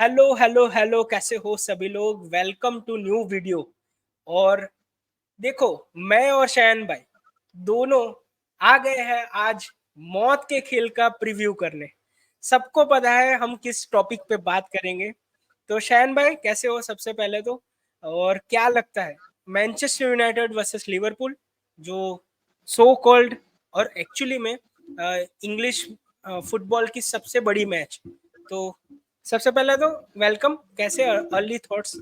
Hello hello hello, कैसे हो सभी लोग। Welcome to new video. और देखो, मैं और शयन भाई दोनों आ गए हैं आज मौत के खेल का प्रीव्यू करने। सबको पता है हम किस टॉपिक पे बात करेंगे। तो शयन भाई कैसे हो सबसे पहले तो, और क्या लगता है मैनचेस्टर यूनाइटेड वर्सेस लिवरपूल, जो सो कॉल्ड और एक्चुअली में इंग्लिश फुटबॉल की सबसे बड़ी मैच। तो सबसे पहले तो वेलकम, कैसे अर्ली थॉट्स।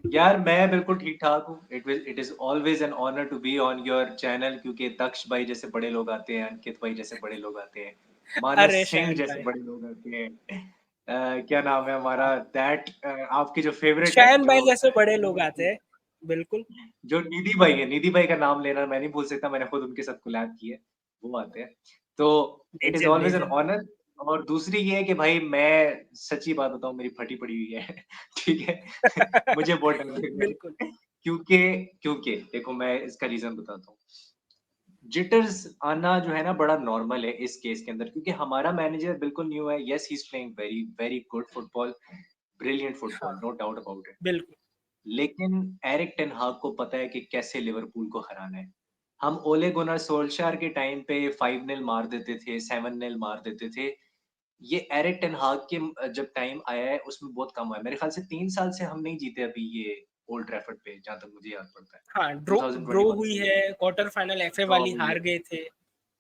यार मैं बिल्कुल ठीक ठाक हूँ। It is always an honour to be on your channel, क्योंकि दक्ष भाई जैसे बड़े लोग आते हैं, अंकित भाई जैसे बड़े लोग आते हैं, मानस अरे सिंह शयन जैसे भाई, बड़े लोग आते हैं। क्या नाम है हमारा, दैट आपके जो फेवरेट है, शयन भाई जैसे बड़े लोग आते हैं, बिल्कुल। जो निधि भाई है, निधि भाई का नाम लेना मैं नहीं भूल सकता, मैंने खुद उनके साथ कोलैब की है, वो आते हैं। तो it is legend always an legend. Honour. और दूसरी ये है कि भाई मैं सच्ची बात बताऊं, मेरी फटी पड़ी हुई है। ठीक है। मुझे बहुत डर लग रहा बिल्कुल। है, क्योंकि क्योंकि देखो मैं इसका रीजन बताता हूँ। जिटर्स आना जो है ना बड़ा नॉर्मल है इस केस के अंदर, क्योंकि हमारा मैनेजर बिल्कुल न्यू है। Yes, he is playing very very good football, brilliant हाँ, football, no doubt about it. बिल्कुल। लेकिन एरिक टेन हाग को पता है कि कैसे लिवरपूल को हराना है। हम ओले गुनर सोल्शार के टाइम पे 5-0 मार देते थे, 7-0 मार देते थे। ये एरिक टेन हाग के जब टाइम आया है उसमें बहुत कम हुआ है। मेरे ख्याल से 3 साल से हम नहीं जीते अभी ये ओल्ड ट्रैफर्ड पे, जहां तक मुझे याद पड़ता है। हाँ, ड्रॉ ड्रॉ 2021 हुई से है, क्वार्टर फाइनल एफए ड्रॉ वाली हुई हार है। गए थे,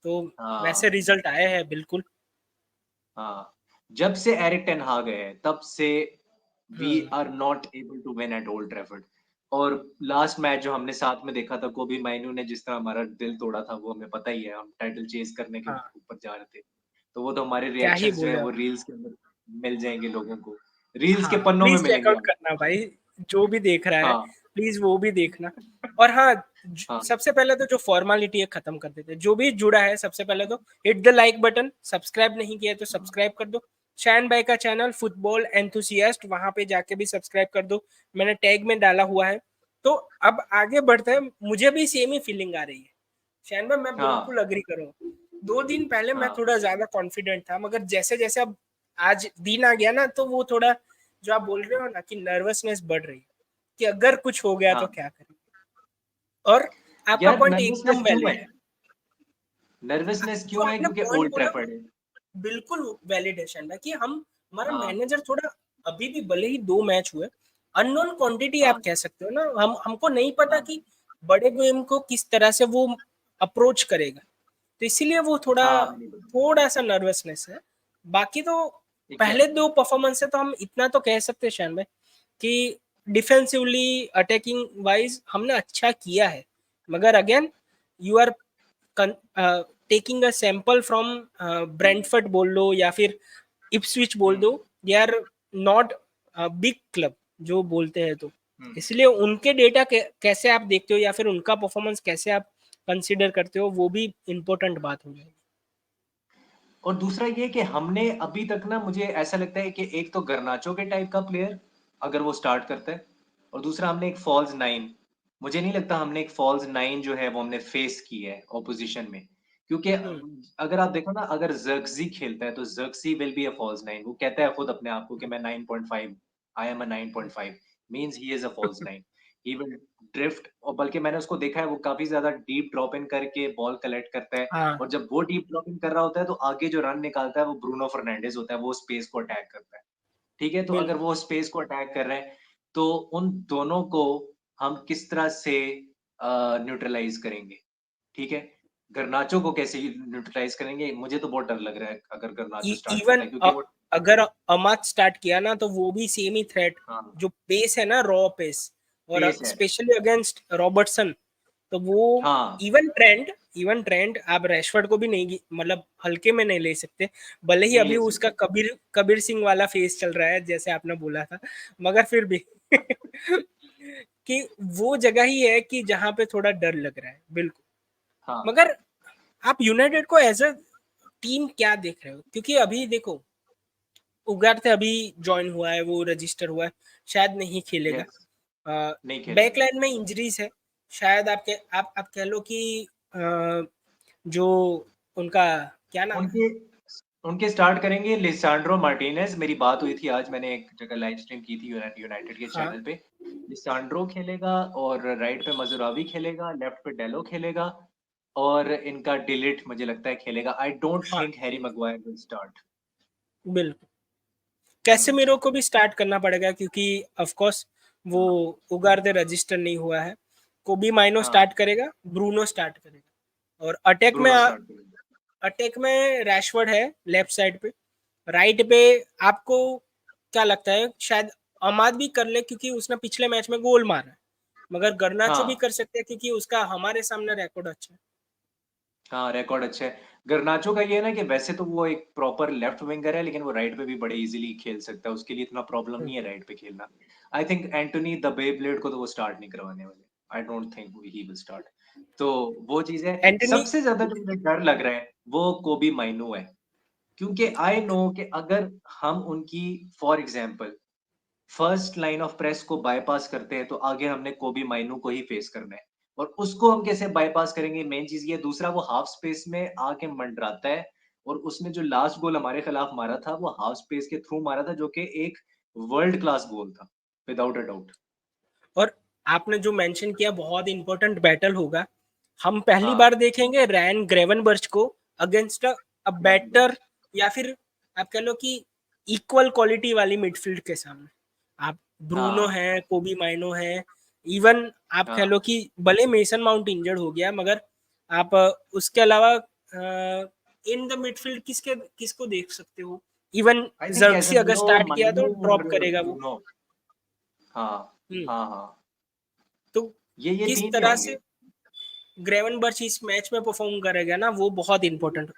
तो वैसे हाँ रिजल्ट आए हैं, बिल्कुल। हाँ। जब से एरिक टेन हाग है तब से we hmm. Are not able to win at Old Trafford. और लास्ट मैच जो हमने साथ में देखा था, कोबी माइनू ने जिस तरह हमारा दिल तोड़ा था, वो हमें पता ही है। हम टाइटल चेस करने के हाँ, ऊपर जा रहे थे, तो वो तो हमारे क्या ही रिएक्शंस जो है बोले वो आप। रील्स के अंदर मिल जाएंगे लोगों को, रील्स के हाँ, पन्नों में प्लीज मिलेंगे चेकआउट आप। करना भाई, जो भी देख रहा है हाँ प्लीज वो भी देखना। और हाँ, हाँ सबसे पहले तो जो फॉर्मेलिटी है खत्म कर देते हैं। जो भी जुड़ा है सबसे पहले तो hit the like button, subscribe नहीं किया तो सब्सक्राइब कर दो। शैन भाई का चैनल फुटबॉल एंथुसियास्ट, वहां पे जाके भी सब्सक्राइब कर दो, मैंने टैग में डाला हुआ है। तो अब आगे बढ़ते हैं। मुझे भी सेम ही फीलिंग आ रही है शैन भाई, मैं हाँ बिल्कुल अग्री करूँ। 2 दिन पहले मैं हाँ थोड़ा ज्यादा कॉन्फिडेंट था, मगर जैसे जैसे अब आज दिन आ गया ना, तो वो थोड़ा, जो आप बोल रहे हो ना कि नर्वसनेस बढ़ रही है कि अगर कुछ हो गया तो हाँ। क्या करें। और आपका यार पॉइंट नर्वसनेस एकदम क्यों वैलिड है? है। नर्वसनेस जो क्यों है? आपने क्योंकि पॉइंट ओल्ड बोला ट्रैफर्ड है। बिल्कुल वैलिड है शैन भाई, कि हम, हमारा हाँ मैनेजर थोड़ा, अभी भी भले ही 2 मैच हुए, अननोन क्वांटिटी आप हाँ कह सकते हो ना। हमको नहीं पता हाँ कि बड़े गेम को किस तरह से वो अप्रोच करेगा, तो इसीलिए वो थोड़ा हाँ, हमें नहीं पता। थोड़ा सा नर्वसनेस है। बाकी तो पहले एग्जैक्टली। 2 परफॉर्मेंस से तो हम इतना तो कह सकते हैं शान भाई कि डिफेंसिवली अटैकिंग वाइज हमने अच्छा किया है। मगर again, you are taking a sample from Brentford बोल लो या फिर इप्सविच बोल दो, they are not big club जो बोलते हैं। तो हम्म। इसलिए उनके डेटा कैसे आप देखते हो या फिर उनका परफॉर्मेंस कैसे आप कंसीडर करते हो, वो भी इम्पोर्टेंट बात हो जाएगी। और दूसरा ये कि हमने अभी तक ना, मुझे ऐसा लगता है कि एक तो गर्नाचो के टाइप का प्लेयर अगर वो स्टार्ट करता है, और दूसरा हमने एक फॉल्स नाइन, मुझे नहीं लगता हमने एक फॉल्स नाइन जो है वो हमने फेस की है ऑपोजिशन में। क्योंकि हम्म। अगर आप देखो ना, अगर जर्कजी खेलता है तो Zirkzee will be a false nine. वो कहता है खुद अपने आप को कि मैं 9.5, I am a 9.5, means he is a false nine. He will drift, और बल्कि मैंने उसको देखा है वो काफी ज्यादा डीप ड्रॉप इन करके बॉल कलेक्ट करता है। हाँ, और जब वो डीप ब्लॉकिंग कर रहा होता है तो आगे जो रन निकालता है वो ब्रूनो फर्नांडिस होता है, वो स्पेस को अटैक करता है। ठीक है, तो अगर बिल्कुल। वो स्पेस को अटैक कर रहे हैं तो उन दोनों को हम किस तरह से न्यूट्रलाइज करेंगे? ठीक है, गर्नाचो को कैसे न्यूट्रलाइज करेंगे? मुझे तो बहुत डर लग रहा है अगर गर्नाचो स्टार्ट करता इवन है, क्योंकि वो अगर अमात स्टार्ट किया ना, तो वो भी सेम ही थ्रेट, हाँ जो पेस है ना, रॉ पेस, और पेस है। स्पेशली अगेंस्ट रॉबर्टसन, तो वो, हाँ इवन ट्रेंड आप रैशफोर्ड को भी नहीं, मतलब हल्के में नहीं ले सकते। भले ही नहीं अभी ले उसका सकते। कबीर कबीर सिंह वाला फेस चल रहा है जैसे आपने बोला था, मगर फिर भी कि वो जगह ही है कि जहां पे थोड़ा डर लग रहा है, बिल्कुल। हाँ मगर आप यूनाइटेड को एज अ टीम क्या देख रहे हो? क्योंकि अभी देखो, उगारते अभी ज्वाइन हुआ है, वो रजिस्टर हुआ है, शायद नहीं खेलेगा। यस, नहीं खेलेगा। बैकलाइन में इंजरीज है, शायद आप कह लो कि अ, जो उनका क्या नाम उनके है, उनके स्टार्ट करेंगे लिसांड्रो मार्टिनेज। मेरी बात हुई थी आज, मैंने एक जगह लाइव स्ट्रीम की थी यूनाइटेड के हाँ चैनल पे। लिसांड्रो खेलेगा और राइट पे मजुरावी खेलेगा, लेफ्ट पे डेलो खेलेगा और इनका डिलीट मुझे लगता है खेलेगा। आई डोंट हाँ think Harry Maguire will start. बिल्कुल। हम्म। कैसेमीरो को भी स्टार्ट करना पड़ेगा क्योंकि ऑफ कोर्स वो हाँ उगारदे रजिस्टर नहीं हुआ है। कोबी माइनो हाँ, स्टार्ट करेगा, ब्रूनो स्टार्ट करेगा और अटैक में ब्रूनो स्टार्ट करेगा। रैशवर्ड है लेफ्ट साइड पे। राइट पे आपको क्या लगता है, शायद अमाद भी कर ले क्योंकि उसने पिछले मैच में गोल मारा है, मगर गर्नाचो भी हाँ कर सकते हैं क्योंकि उसका हमारे सामने रिकॉर्ड अच्छा है। हाँ, रिकॉर्ड अच्छा है। गर्नाचो का ये है ना कि वैसे तो वो एक प्रॉपर लेफ्ट विंगर है, लेकिन वो राइट पे भी बड़े इजीली खेल सकता है, उसके लिए इतना प्रॉब्लम हम्म। नहीं है राइट पे खेलना। I think Antony the beyblade को तो वो स्टार्ट नहीं करवाने वाले। I don't think he will start. तो वो चीज है। एंटनी। सबसे ज्यादा जो मुझे डर लग रहा है वो कोबी माइनू है, क्योंकि आई नो कि अगर हम उनकी for example first line of press को बायपास करते हैं तो आगे हमने कोबी माइनू को ही फेस करना है। और उसको हम कैसे बायपास करेंगे, मेन चीज ये। दूसरा, वो हाफ स्पेस में आके मंडराता है और उसने जो लास्ट गोल हमारे खिलाफ मारा था वो हाफ स्पेस के थ्रू मारा था, जो कि एक वर्ल्ड क्लास गोल था, विदाउट अ डाउट। और आपने जो मेंशन किया बहुत इंपॉर्टेंट बैटल होगा। हम पहली हाँ, बार देखेंगे रैन ग्रेवनबर्च को अगेंस्ट अ बेटर, या फिर आप कह लो कि इक्वल क्वालिटी वाली मिडफील्ड के सामने। आप ब्रूनो हाँ, है, कोबी माइनो है, इवन आप कह लो हाँ। कि भले मेसन माउंट इंजर्ड हो गया, मगर आप उसके अलावा इन द मिडफील्ड किसको देख सकते हो। इवन आई थिंक जर्क्सी अगर कैसेमिरो, स्टार्ट किया तो माइनू ड्रॉप और करेगा वो। ब्रूनो। हाँ, हम्म। हाँ, हाँ। तो ये किस तीन ही तरह होंगे। से ग्रेवनबर्च इस मैच में परफॉर्म करेगा ना, वो बहुत इंपॉर्टेंट।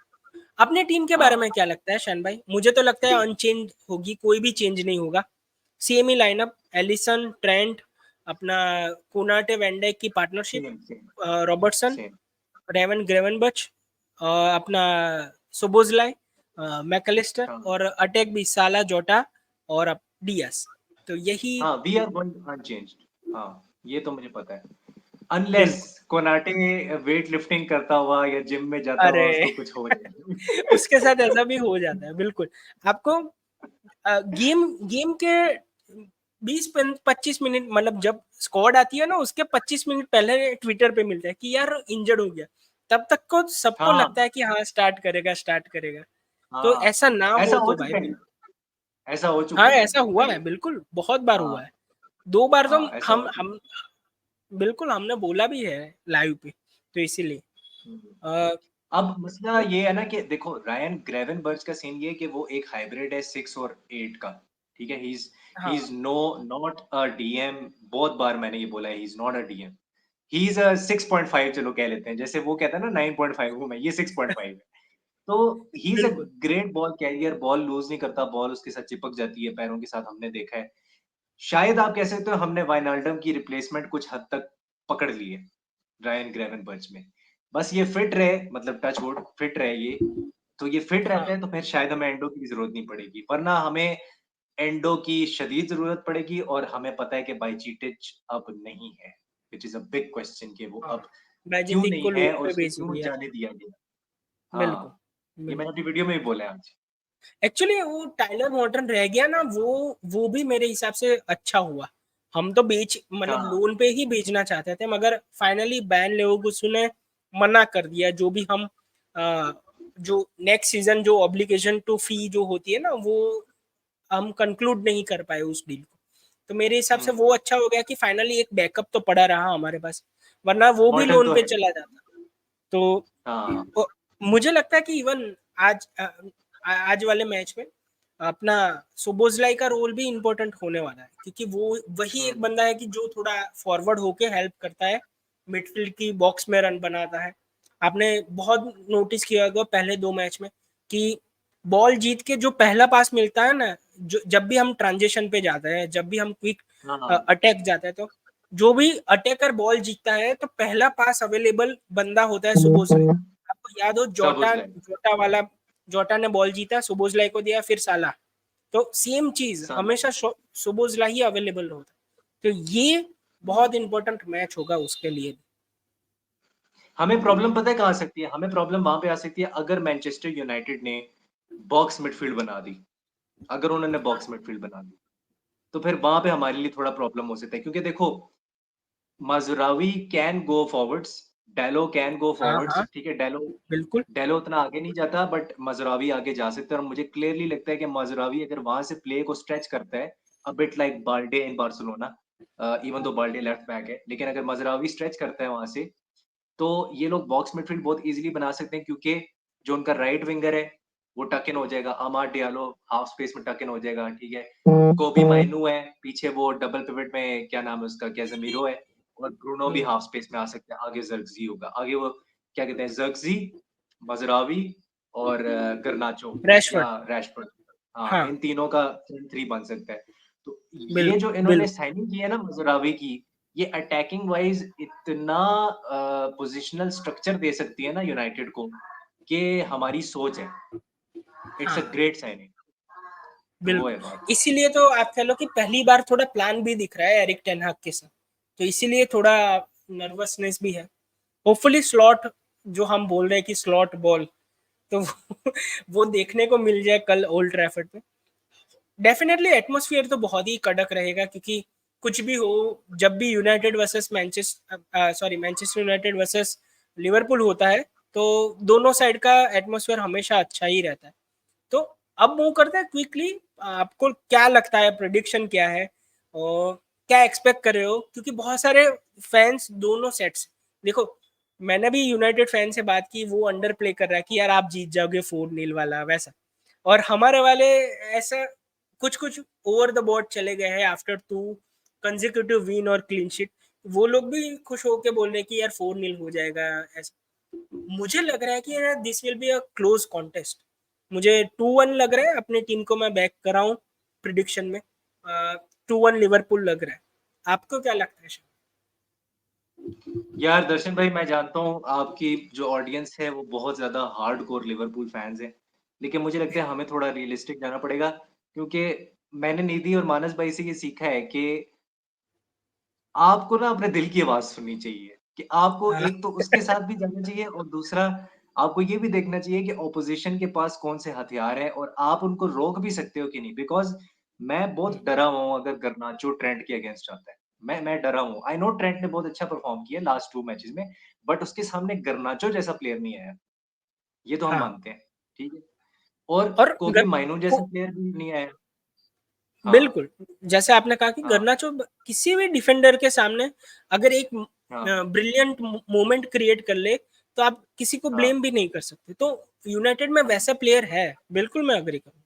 अपने टीम के बारे हाँ, में क्या लगता है शैन भाई? मुझे तो लगता है अनचेंज होगी, कोई भी चेंज नहीं होगा। सेम ही लाइनअप, एलिसन, ट्रेंट, अपना कोनाटे वेंडेक की partnership, same same Robertson, same. Ryan Gravenberch, अपना सोबोजलाई, मैकलिस्टर, हाँ, और अटैक भी साला, जोटा और डियास। तो यही। हाँ, वी आर गोइंग अनचेंज्ड। हाँ, ये तो मुझे पता है। अनलेस बिल्कुल। कोनाटे वेट लिफ्टिंग करता हुआ या जिम में जाता हुआ अरे उसको कुछ हो जाए। उसके साथ ऐसा भी हो जाता है बिल्कुल। आपको गेम गेम के 20-25 मिनट, मतलब जब स्क्वाड आती है ना उसके 25 मिनट पहले ट्विटर पे मिलता है कि यार इंजर्ड हो गया। तब तक को सबको हाँ, लगता है कि हाँ स्टार्ट करेगा, स्टार्ट करेगा। तो हाँ, ऐसा ना ऐसा हो हो तो भाई चुका है। ऐसा हो चुका हाँ है ऐसा हुआ है, पहले। बिल्कुल बहुत बार हुआ हाँ, है। 2 बार तो हाँ, ऐसा हो चुका हम बिल्कुल हमने बोला भी है लाइव पे, तो इसीलिए है। अ, अब मसला ये है ना कि देखो, रायन ग्रेवेनबर्च का सीन ये है कि वो एक हाइब्रिड है 6 और 8 का। ठीक है, ही इज हाँ नो नॉट अ डीएम। बहुत बार मैंने ये बोला है, he is not a DM. He is अ 6.5, चलो कह लेते हैं, जैसे वो कहता है ना 9.5 हूँ मैं, ये 6.5 है। तो ही इज अ बिल्कुल। Great ball carrier, ball loose नहीं करता, बॉल उसके साथ चिपक जाती है पैरों के साथ, हमने देखा है। शायद आप कह सकते हो हमने वाइनाल्डम की रिप्लेसमेंट कुछ हद तक पकड़ ली है रायन ग्रेवेनबर्च में। बस ये फिट रहे, मतलब टच वुड फिट रहे ये। तो ये फिट हाँ रहते हैं तो फिर शायद हमें एंडो की भी जरूरत नहीं पड़ेगी, वरना हमें एंडो की शदीद जरूरत पड़ेगी। और हमें पता है कि बाइचीटिच अब नहीं है, which is a big question कि वो हाँ अब क्यों बैजेटिक नहीं को है लोन और पे उसको भेज क्यों दिया। जाने दिया गया। बिल्कुल हाँ, ये मैंने बिल्कुल। अपनी वीडियो में भी बोला है आज। एक्चुअली वो टाइलर मॉर्टन रह गया ना, वो भी मेरे हिसाब से अच्छा हुआ। हम तो बेच मतलब हाँ, लोन पे ही बेचना चाहते थे, मगर फाइनली बैन लेवरकुसेन ने मना कर दिया। जो भी हम जो नेक्स्ट सीजन जो ऑब्लिगेशन टू फी जो होती है ना, वो हम कंक्लूड नहीं कर पाए उस डील को। तो मेरे हिसाब से वो हम्म। अच्छा हो गया कि फाइनली एक बैकअप तो पड़ा रहा हमारे पास, वरना वो भी मॉर्टन लोन तो पे है। चला जाता। तो हाँ, मुझे लगता है कि इवन आज आज वाले मैच में अपना सोबोजलाई का रोल भी इम्पोर्टेंट होने वाला है, क्योंकि वो वही एक हम्म, बंदा है कि जो थोड़ा फॉरवर्ड होके हेल्प करता है, मिडफील्ड की बॉक्स में रन बनाता है। आपने बहुत नोटिस किया होगा पहले 2 मैच में कि बॉल जीत के जो पहला पास मिलता है ना, जो जब भी हम ट्रांजिशन पे जाते हैं, जब भी हम क्विक हाँ, अटैक जाते हैं, तो जो भी अटैकर बॉल जीतता है तो पहला पास अवेलेबल बंदा होता है सुबोजलाई। आपको याद हो सब जोटा उजला है। जोटा वाला, जोटा ने बॉल जीता, सुबोजलाई को दिया, फिर साला। तो सेम चीज साला। हमेशा सुबोजलाई ही अवेलेबल होता है। तो ये हम्म। बहुत इंपॉर्टेंट मैच होगा उसके लिए। हमें प्रॉब्लम पता है कहाँ आ सकती है? हमें प्रॉब्लम वहां पे आ सकती है अगर मैनचेस्टर यूनाइटेड ने बॉक्स मिडफील्ड बना दी, अगर उन्होंने बॉक्स मिडफील्ड बना दी, तो फिर वहाँ पे हमारे लिए थोड़ा प्रॉब्लम हो सकता है क्योंकि देखो माज़रावी can go forwards, Delo can go हाँ, फॉरवर्ड्स, हाँ, ठीक है? डेलो बिल्कुल। डेलो उतना आगे नहीं जाता बट माज़रावी आगे जा सकता है और मुझे क्लियरली लगता है कि माज़रावी अगर वहाँ से प्ले को स्ट्रेच करता है, a bit like Balde in Barcelona, even though Balde left back है, लेकिन अगर माज़रावी स्ट्रेच करता है वहाँ से, तो ये लोग बॉक्स मिडफील्ड बहुत ईज़िली बना सकते हैं क्योंकि जो उनका राइट विंगर है, वो टक इन हो जाएगा, अमाद डियालो हाफ स्पेस में टक इन हो जाएगा, ठीक है? कोबी माइनू है, पीछे वो डबल पिवट में क्या नाम है उसका, कैज़ेमीरो है और ब्रूनो भी हुँ, हाफ स्पेस में आ सकता है, आगे ज़र्कज़ी होगा, आगे वो क्या कहते हैं ज़र्कज़ी, मज़रावी और गर्नाचो या रैशफोर्ड। रैशफोर्ड। हाँ, हाँ, इन तीनों का फ्रंट थ्री बन सकता है। तो ये जो इन्होंने बिल्कुल। साइनिंग की है ना मज़रावी की, ये अटैकिंग वाइज़ इतना पोज़िशनल स्ट्रक्चर दे सकती है ना यूनाइटेड को, कि हमारी सोच है। इट्स अ हाँ, ग्रेट साइनिंग। तो वो है बिल्कुल। बात। इसीलिए तो आप कह लो कि पहली बार थोड़ा प्लान भी दिख रहा है एरिक टेन हाग के साथ, तो इसीलिए थोड़ा नर्वसनेस भी है। होपफुली स्लॉट जो हम बोल रहे हैं कि स्लॉट बॉल, तो वो देखने को मिल जाए कल ओल्ड ट्रैफर्ड पे। डेफिनेटली एटमॉस्फेयर तो बहुत ही कड़क रहेगा, क्योंकि कुछ भी हो, जब भी United versus Manchester United versus Liverpool होता है, तो दोनों साइड का एटमॉस्फेयर हमेशा अच्छा ही रहता है। तो अब मूव करते हैं क्विकली। आपको क्या लगता है, प्रेडिक्शन क्या है और क्या एक्सपेक्ट कर रहे हो, क्योंकि बहुत सारे फैंस दोनों सेट्स, देखो मैंने भी यूनाइटेड फैन से बात की, वो अंडर प्ले कर रहा है कि यार आप जीत जाओगे 4-0 वाला वैसा, और हमारे वाले ऐसा कुछ कुछ ओवर द बोर्ड चले गए हैं आफ्टर 2 कंसेक्यूटिव विन और क्लीन शीट। वो लोग भी खुश होके बोल रहे हैं कि यार 4-0 हो जाएगा ऐसा। मुझे लग रहा है कि यार this will be a close contest. मुझे 2-1 लग रहा है, अपनी टीम को मैं बैक कर रहा हूँ प्रिडिक्शन में। 2-1 लिवरपूल लग रहा है। आपको क्या लगता है? यार दर्शन भाई मैं जानता हूँ आपकी जो ऑडियंस है वो बहुत ज़्यादा हार्डकोर लिवरपूल फैन्स हैं। लेकिन मुझे लगता है हमें थोड़ा रियलिस्टिक जाना पड़ेगा क्योंकि मैंने निधि और मानस भाई से ये सीखा है कि आपको ना अपने दिल की आवाज़ सुननी चाहिए कि आपको हाँ। एक तो उसके साथ भी जाना चाहिए और दूसरा आपको ये भी देखना चाहिए कि ऑपोज़िशन के पास कौन-से हथियार हैं और आप उनको रोक भी सकते हो कि नहीं। बिकॉज़ मैं बहुत डरा हुआ हूँ अगर गर्नाचो ट्रेंट के अगेंस्ट आता है। मैं डरा हूँ। आई नो ट्रेंट ने बहुत अच्छा परफ़ॉर्म किया लास्ट 2 मैचेज़ में, बट उसके सामने गर्नाचो जैसा प्लेयर नहीं आया। ये तो हम हाँ, मानते हैं, ठीक है? और और कोबी माइनो जैसा प्लेयर भी नहीं आया। हाँ, बिल्कुल, जैसे आपने कहा कि हाँ, गर्नाचो किसी भी डिफेंडर के सामने अगर एक हाँ, ब्रिलियंट मोमेंट क्रिएट कर ले, तो आप किसी को हाँ। ब्लेम भी नहीं कर सकते। तो यूनाइटेड में वैसा प्लेयर है, बिल्कुल मैं एग्री करूँ।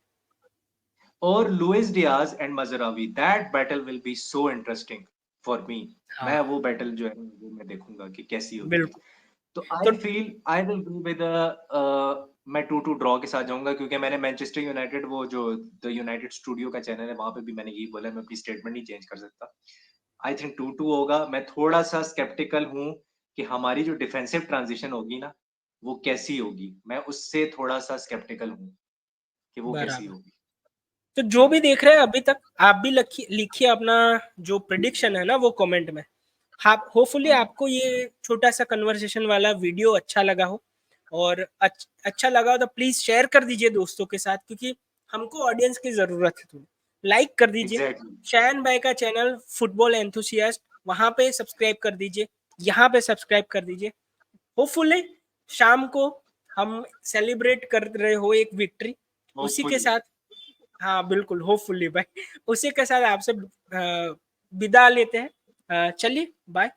और Luis Diaz and Mazraoui that battle will be so interesting for me. हाँ, मैं वो बैटल जो है वो मैं देखूंगा कि कैसी होती है। बिल्कुल। तो तो आई विल गो विद मैं 2-2 ड्रॉ के साथ जाऊंगा क्योंकि मैंने मैनचेस्टर यूनाइटेड वो जो द यूनाइटेड स्टूडियो का चैनल है वहां पे भी मैंने यही बोला, मैं अपनी स्टेटमेंट नहीं चेंज कर सकता। आई थिंक 2-2 होगा। मैं थोड़ा सा स्केप्टिकल हूँ कि हमारी जो डिफेंसिव ट्रांजिशन होगी ना वो कैसी होगी। मैं उससे थोड़ा सा स्केप्टिकल हूँ कि वो कैसी बराबर। होगी। तो जो भी देख रहे हैं अभी तक, आप भी लिखिए अपना जो प्रिडिक्शन है ना वो कमेंट में। हाँ, होपफुली हम्म, आपको ये छोटा सा कन्वर्सेशन वाला वीडियो अच्छा लगा हो, और अच्छा लगा हो तो प्लीज शेयर कर दीजिए दोस्तों के साथ, क्योंकि हमको ऑडियंस की जरूरत है थोड़ी। लाइक कर दीजिए एग्जैक्टली। शैन भाई का चैनल फुटबॉल एंथुसियास्ट, वहां पे सब्सक्राइब कर दीजिए, यहाँ पे सब्सक्राइब कर दीजिए। होपफुली शाम को हम सेलिब्रेट कर रहे हो एक विक्ट्री, उसी के होपफुली। साथ। हाँ बिल्कुल, होपफुली भाई। उसी के साथ आपसे विदा लेते हैं। चलिए, बाय।